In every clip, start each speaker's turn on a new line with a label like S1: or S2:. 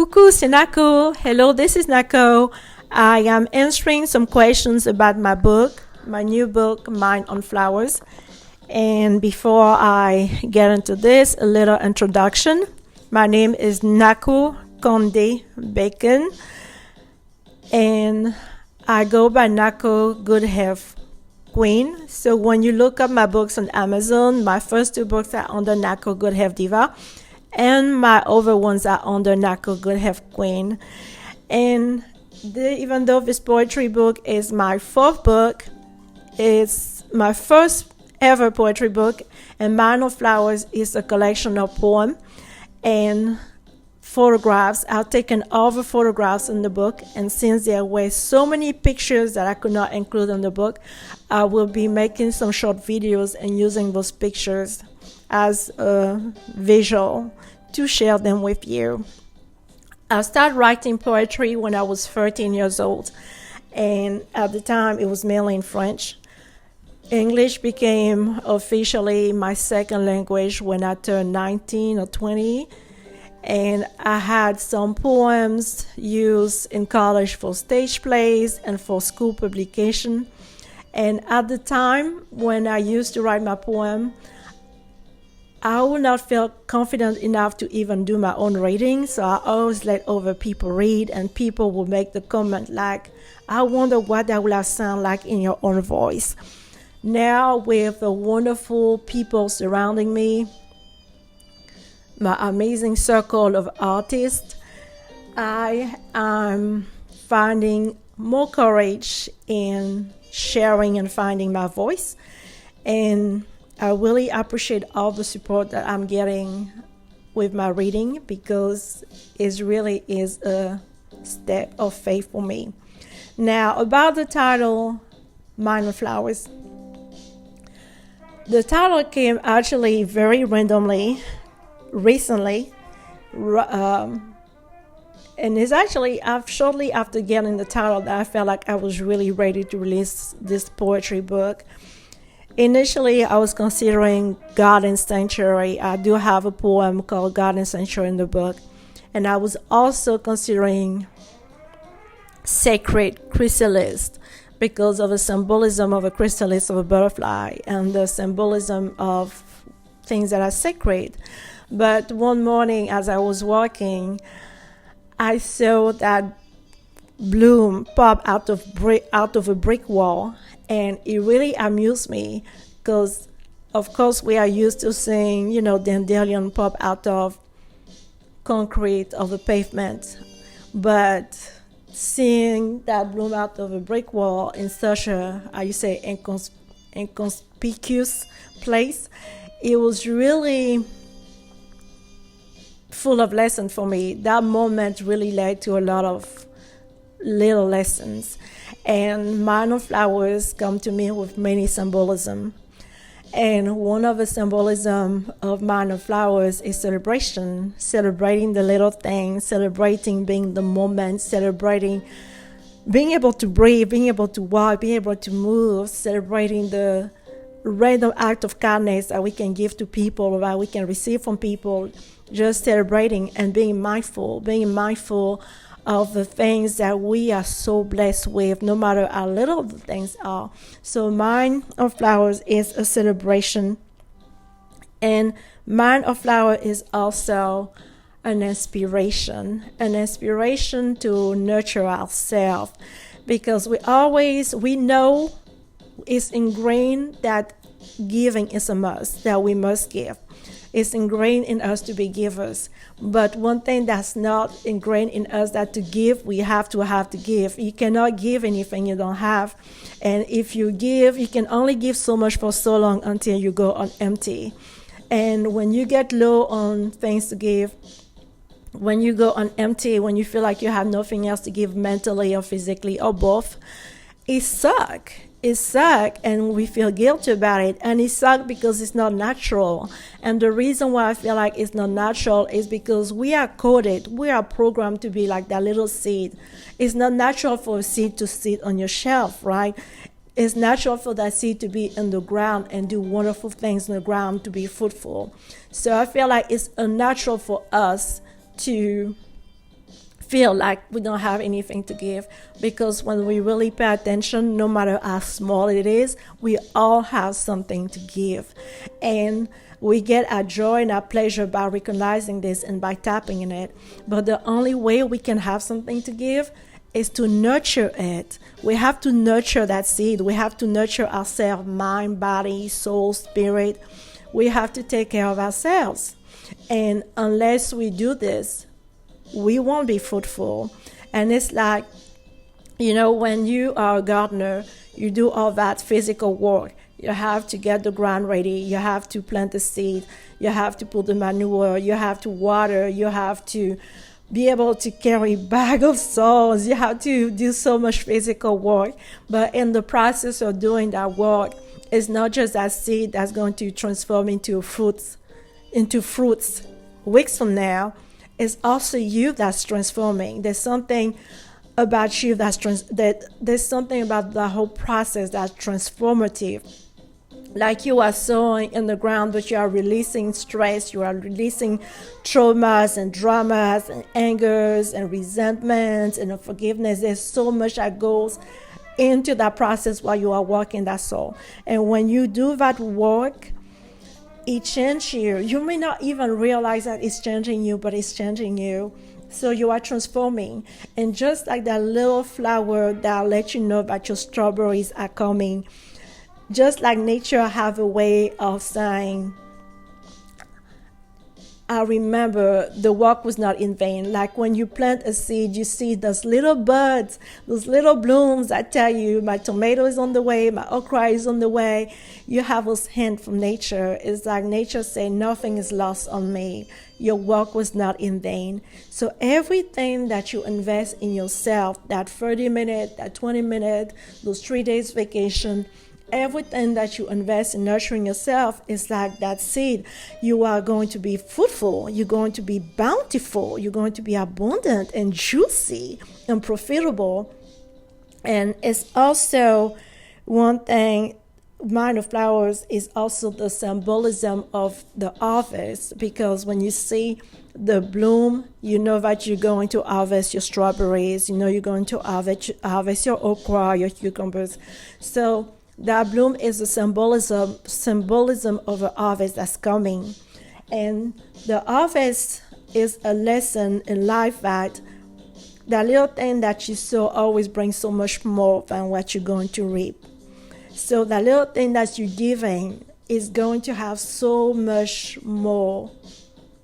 S1: Coucou, c'est Nako. Hello, this is Nako. I am answering some questions about my book, my new book, Mind on Flowers. And before I get into this, a little introduction. My name is Nako Conde Bacon, and I go by Nako Good Health Queen. So when you look up my books on Amazon, my first two books are under Nako Good Health Diva, and my other ones are under Nako Good Health Queen. And even though this poetry book is my fourth book, it's my first ever poetry book, and Mind on Flowers is a collection of poems and photographs. I've taken all the photographs in the book, and since there were so many pictures that I could not include in the book, I will be making some short videos and using those pictures as a visual to share them with you. I started writing poetry when I was 13 years old, and at the time it was mainly in French. English became officially my second language when I turned 19 or 20, and I had some poems used in college for stage plays and for school publication. And at the time when I used to write my poem, I would not feel confident enough to even do my own reading, so I always let other people read, and people would make the comment like, I wonder what that would have sound like in your own voice. Now, with the wonderful people surrounding me, my amazing circle of artists, I am finding more courage in sharing and finding my voice. And I really appreciate all the support that I'm getting with my reading, because it really is a step of faith for me. Now, about the title, Mind on Flowers. The title came actually very randomly, recently, and it's actually shortly after getting the title that I felt like I was really ready to release this poetry book. Initially, I was considering Garden Sanctuary. I do have a poem called Garden Sanctuary in the book. And I was also considering Sacred Chrysalis because of the symbolism of a chrysalis of a butterfly and the symbolism of things that are sacred. But one morning as I was walking, I saw that bloom pop out of a brick wall. And it really amused me because, of course, we are used to seeing, dandelion pop out of concrete of the pavement. But seeing that bloom out of a brick wall in such a, inconspicuous place, it was really full of lessons for me. That moment really led to a lot of little lessons. And Mind on Flowers come to me with many symbolism. And one of the symbolism of Mind on Flowers is celebration, celebrating the little things, celebrating being the moment, celebrating being able to breathe, being able to walk, being able to move, celebrating the random act of kindness that we can give to people, that we can receive from people, just celebrating and being mindful of the things that we are so blessed with, no matter how little the things are. So Mind on Flowers is a celebration, and Mind on Flower is also an inspiration to nurture ourselves, because we know it's ingrained that giving is a must, that we must give. It's ingrained in us to be givers. But one thing that's not ingrained in us, that to give, we have to give. You cannot give anything you don't have. And if you give, you can only give so much for so long until you go on empty. And when you get low on things to give, when you go on empty, when you feel like you have nothing else to give mentally or physically or both, it sucks. It sucks, and we feel guilty about it. And it sucks because it's not natural. And the reason why I feel like it's not natural is because we are coded, we are programmed to be like that little seed. It's not natural for a seed to sit on your shelf, right? It's natural for that seed to be in the ground and do wonderful things in the ground, to be fruitful. So I feel like it's unnatural for us to feel like we don't have anything to give, because when we really pay attention, no matter how small it is, we all have something to give. And we get our joy and our pleasure by recognizing this and by tapping in it. But the only way we can have something to give is to nurture it. We have to nurture that seed. We have to nurture ourselves, mind, body, soul, spirit. We have to take care of ourselves. And unless we do this, we won't be fruitful. And it's like, when you are a gardener, you do all that physical work. You have to get the ground ready. You have to plant the seed. You have to put the manure. You have to water. You have to be able to carry a bag of soils. You have to do so much physical work. But in the process of doing that work, it's not just that seed that's going to transform into fruits weeks from now. It's also you that's transforming. There's something about you there's something about the whole process that's transformative. Like you are sowing in the ground, but you are releasing stress, you are releasing traumas and dramas and angers and resentments and unforgiveness. There's so much that goes into that process while you are working that soul. And when you do that work, it changes you. You may not even realize that it's changing you, but it's changing you. So you are transforming. And just like that little flower that lets you know that your strawberries are coming, just like nature have a way of saying, I remember the work was not in vain. Like when you plant a seed, you see those little buds, those little blooms that tell you my tomato is on the way, my okra is on the way. You have those hints from nature. It's like nature saying nothing is lost on me. Your work was not in vain. So everything that you invest in yourself, that 30 minutes, that 20 minutes, those 3 days vacation, everything that you invest in nurturing yourself is like that seed. You are going to be fruitful. You're going to be bountiful. You're going to be abundant and juicy and profitable. And it's also one thing, Mind of Flowers is also the symbolism of the harvest, because when you see the bloom, you know that you're going to harvest your strawberries. You know you're going to harvest your okra, your cucumbers. So that bloom is a symbolism of a harvest that's coming. And the harvest is a lesson in life that little thing that you sow always brings so much more than what you're going to reap. So that little thing that you're giving is going to have so much more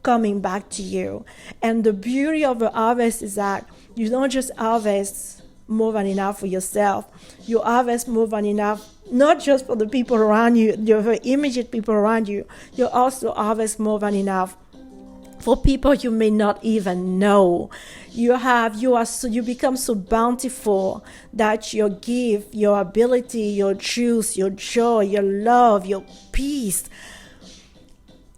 S1: coming back to you. And the beauty of a harvest is that you don't just harvest more than enough for yourself. You harvest more than enough, not just for the people around you, your very immediate people around you. You also harvest more than enough for people you may not even know. You become so bountiful that your gift, your ability, your juice, your joy, your love, your peace,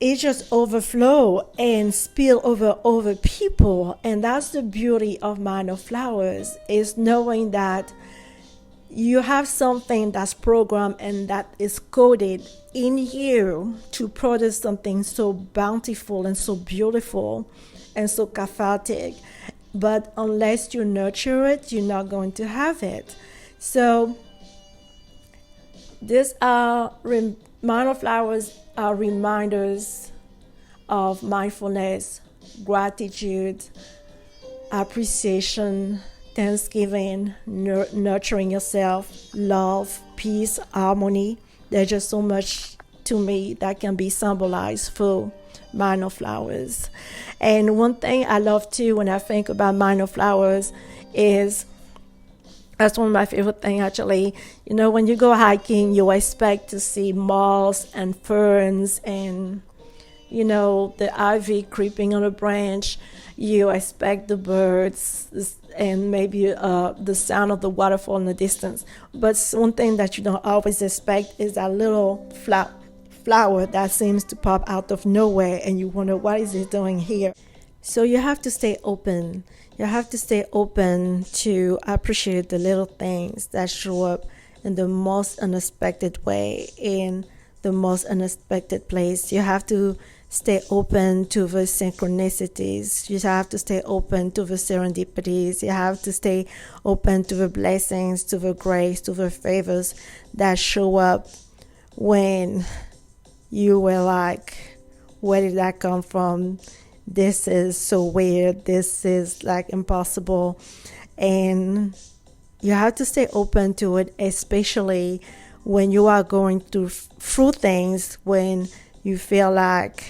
S1: it just overflow and spill over people. And that's the beauty of Mind of Flowers, is knowing that you have something that's programmed and that is coded in you to produce something so bountiful and so beautiful and so cathartic. But unless you nurture it, you're not going to have it. So these are Mind of Flowers are reminders of mindfulness, gratitude, appreciation, thanksgiving, nurturing yourself, love, peace, harmony. There's just so much to me that can be symbolized through Mind of Flowers. And one thing I love too when I think about Mind of Flowers is, that's one of my favorite things actually. When you go hiking, you expect to see moss and ferns and, the ivy creeping on a branch. You expect the birds and maybe the sound of the waterfall in the distance. But one thing that you don't always expect is that little flower that seems to pop out of nowhere, and you wonder, what is it doing here? So you have to stay open. You have to stay open to appreciate the little things that show up in the most unexpected way, in the most unexpected place. You have to stay open to the synchronicities. You have to stay open to the serendipities. You have to stay open to the blessings, to the grace, to the favors that show up when you were like, where did that come from? This is so weird. This is like impossible. And you have to stay open to it, especially when you are going through things, when you feel like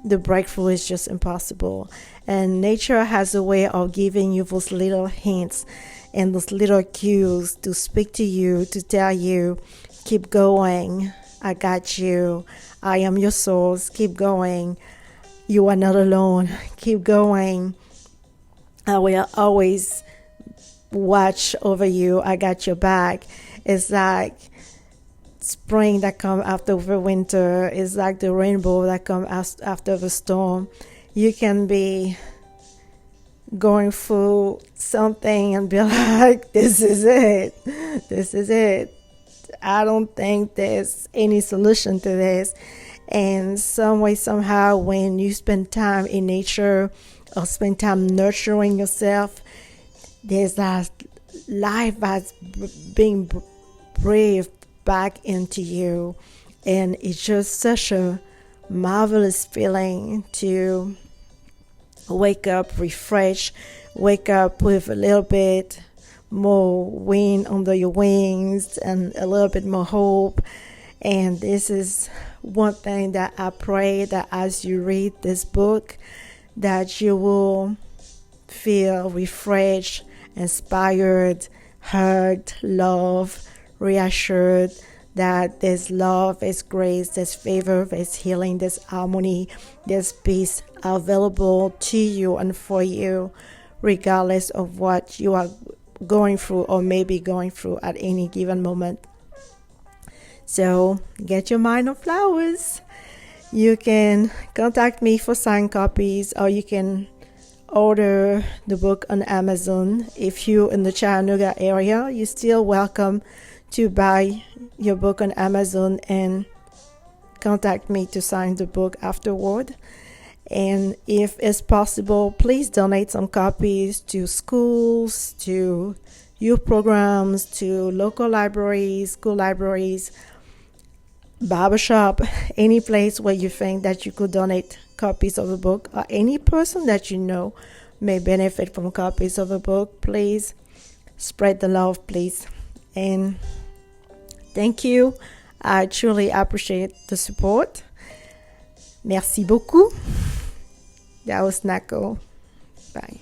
S1: the breakthrough is just impossible. And nature has a way of giving you those little hints and those little cues to speak to you, to tell you, keep going. I got you. I am your source. Keep going. You are not alone. Keep going. I will always watch over you. I got your back. It's like spring that comes after the winter. It's like the rainbow that comes after the storm. You can be going through something and be like, this is it. This is it. I don't think there's any solution to this. And some way, somehow, when you spend time in nature or spend time nurturing yourself, there's that life that's being breathed back into you. And it's just such a marvelous feeling to wake up refreshed, wake up with a little bit more wind under your wings and a little bit more hope. And this is one thing that I pray, that as you read this book, that you will feel refreshed, inspired, heard, loved, reassured that there's love, there's grace, there's favor, there's healing, there's harmony, there's peace available to you and for you, regardless of what you are going through or maybe going through at any given moment. So get your mind on flowers. You can contact me for signed copies, or you can order the book on Amazon. If you're in the Chattanooga area, you're still welcome to buy your book on Amazon and contact me to sign the book afterward. And if it's possible, please donate some copies to schools, to youth programs, to local libraries, school libraries, barbershop, any place where you think that you could donate copies of a book, or any person that you know may benefit from copies of a book. Please spread the love, please. And thank you. I truly appreciate the support. Merci beaucoup. That was Nako. Bye.